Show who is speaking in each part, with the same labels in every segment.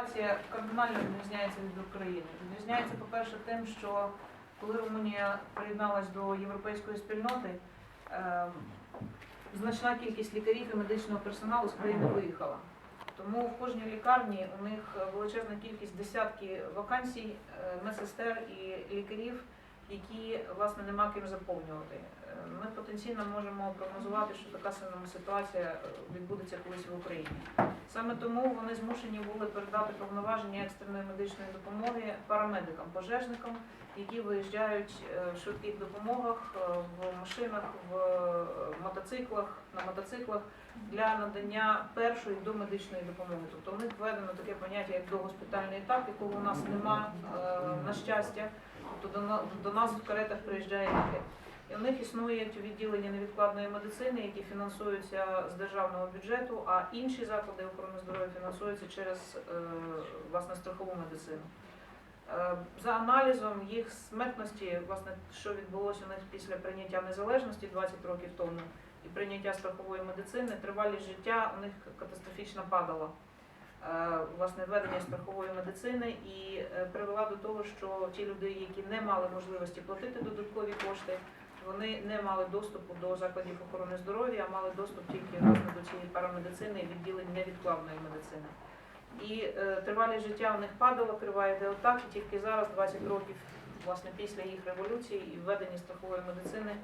Speaker 1: ситуація кардинально відрізняється від України. Відрізняється, по-перше, тим, що коли Румунія приєдналась до європейської спільноти, значна кількість лікарів і медичного персоналу з країни виїхала. Тому в кожній лікарні у них величезна кількість, десятки вакансій, медсестер і лікарів, які, власне, нема ким заповнювати. Ми потенційно можемо прогнозувати, що така сама ситуація відбудеться колись в Україні. Саме тому вони змушені були передати повноваження екстреної медичної допомоги парамедикам, пожежникам, які виїжджають в швидких допомогах, в машинах, в мотоциклах, на мотоциклах для надання першої домедичної допомоги. Тобто в них введено таке поняття, як догоспітальний етап, якого у нас нема, на щастя. Тобто до нас в каретах приїжджає лікар. І у них існують відділення невідкладної медицини, які фінансуються з державного бюджету, а інші заклади охорони здоров'я фінансуються через, власне, страхову медицину. За аналізом їх смертності, власне, що відбулося у них після прийняття незалежності 20 років тому і прийняття страхової медицини, тривалість життя у них катастрофічно падала. Власне, введення страхової медицини і привела до того, що ті люди, які не мали можливості платити додаткові кошти, вони не мали доступу до закладів охорони здоров'я, а мали доступ тільки, власне, до цієї парамедицини і відділень невідкладної медицини. І тривалість життя у них падала, крива йде отак, і тільки зараз, 20 років, власне, після їх революції і введення страхової медицини,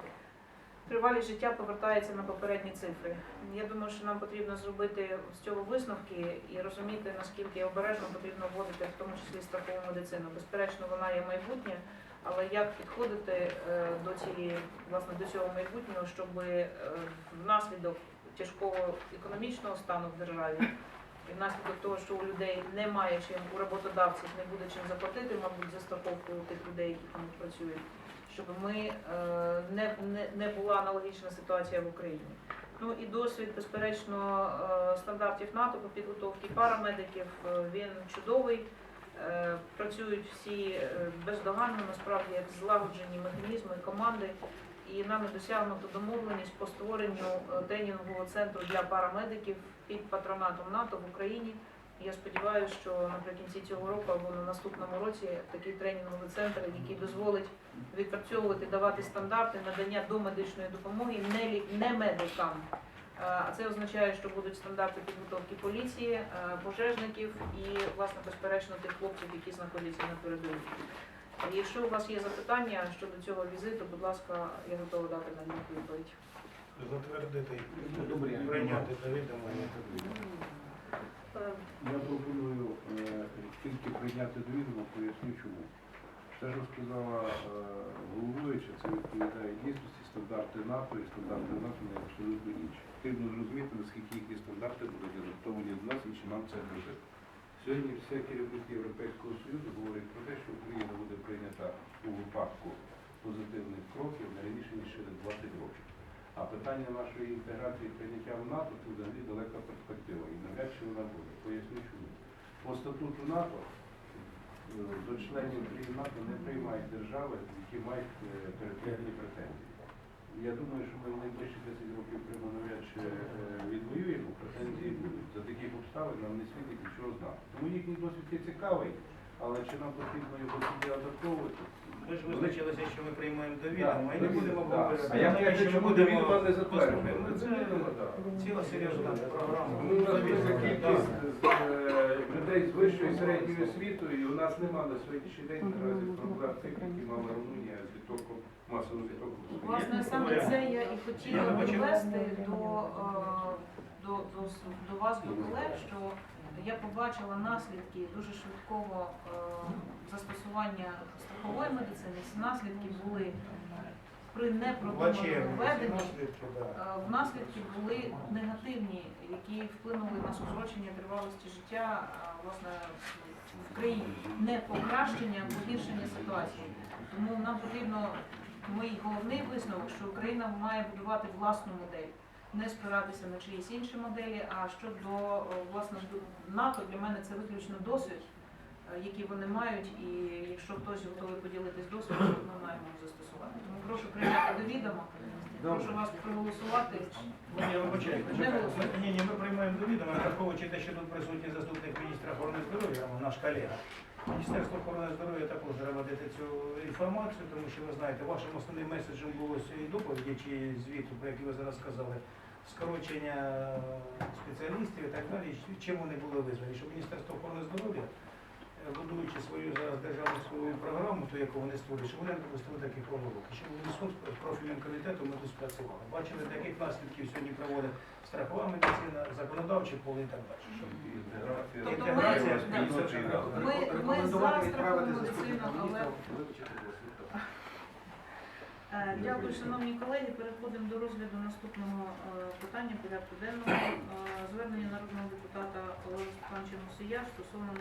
Speaker 1: тривалість життя повертається на попередні цифри. Я думаю, що нам потрібно зробити з цього висновки і розуміти, наскільки обережно потрібно вводити, в тому числі страхову медицину. Безперечно, вона є майбутнє, але як підходити до цього майбутнього, щоб внаслідок тяжкого економічного стану в державі і внаслідок того, що у людей немає чим, у роботодавців не буде чим заплатити, мабуть, за страховку тих людей, які там працюють, щоб не була аналогічна ситуація в Україні. Ну і досвід, безперечно, стандартів НАТО по підготовці парамедиків, він чудовий. Працюють всі бездоганно, насправді, як злагоджені механізми, команди. І нами досягнуто домовленість по створенню тренінгового центру для парамедиків під патронатом НАТО в Україні. Я сподіваюся, що наприкінці цього року або на наступному році такий тренінговий центр, який дозволить відпрацьовувати, давати стандарти надання домедичної допомоги не медикам. А це означає, що будуть стандарти підготовки поліції, пожежників і, власне, безперечно, тих хлопців, які знаходяться на передовій. Якщо у вас є запитання щодо цього візиту, будь ласка, я готова дати на них відповідь.
Speaker 2: Затвердити, прийняти до відома.
Speaker 3: Я пропоную тільки прийняти до відома, поясню чому. Те, що сказала головуюча, це відповідає дійсності, стандарти НАТО і стандарти НАТО не абсолютно інші. Потрібно зрозуміти, наскільки їхні стандарти будуть адаптовані до нас і чи нам це дожити. Сьогодні все керівники Європейського Союзу говорять про те, що Україна буде прийнята у випадку позитивних кроків не раніше, ніж через 20 років. А питання нашої інтеграції і прийняття в НАТО – це взагалі далека перспектива. І навряд чи вона буде. Поясню чому. По статуту НАТО до членів НАТО не приймають держави, які мають територіальні претензії. Я думаю, що ми в найближчі 10 років Криму навряд чи відвоюємо, претензії будуть. За таких обставин нам не світить нічого знати. Тому їхній досвід є цікавий, але чи нам потрібно його собі адаптовувати?
Speaker 2: Ми ж визначилися, що ми приймаємо до відома і не будемо
Speaker 3: Да.
Speaker 2: говорити.
Speaker 3: А як
Speaker 2: що
Speaker 3: чому до відома не затверджуємо?
Speaker 2: Це ціла серйозна програма.
Speaker 3: Ну, у нас велика кількість людей з вищою і середньою освітою, і у нас немає на сьогоднішній день наразі проблем тих, які мала Румунія з відтоком, масовим відтоком.
Speaker 1: Власне, саме це я і хотіла довести до вас, до колег, що я побачила наслідки дуже швидкого застосування страхової медицини. Ці наслідки були при непродуманому введенні. Наслідки були негативні, які вплинули на скорочення тривалості життя, власне, в країні. Не покращення, а погіршення ситуації. Тому нам потрібно, мій головний висновок, що Україна має будувати власну модель. Не спиратися на чиїсь інші моделі, а щодо, власне, НАТО, для мене це виключно досвід, який вони мають, і якщо хтось готовий поділитись досвідом, ми маємо застосувати. Тому прошу прийняти до відома, прошу вас проголосувати.
Speaker 2: Ні, вибачайте, ні, ми приймаємо до відома, враховуючи те, що тут присутній заступник міністра охорони здоров'я, наш колега. Міністерство охорони здоров'я також треба дати цю інформацію, тому що ви знаєте, вашим основним меседжем було цієї доповіді чи звіту, про який ви зараз сказали, скорочення спеціалістів і так далі, чим вони були визвані. Щоб Міністерство охорони здоров'я, будуючи свою зараз державну свою програму, ту, яку вони створюють, щоб вони не допустили таких помилок. І щоб унісон з профільним комітетом ми тут спрацювали. Бачили, до яких наслідків сьогодні проводить страхова медицина, законодавче поле і так далі. Щоб
Speaker 1: Тобто
Speaker 2: інтеграція
Speaker 1: ми-
Speaker 2: і все це правда.
Speaker 1: Ми за страхову медицину, але дякую, шановні колеги. Переходимо до розгляду наступного питання порядку денного. Звернення народного депутата Олега Степановича Мусія стосовно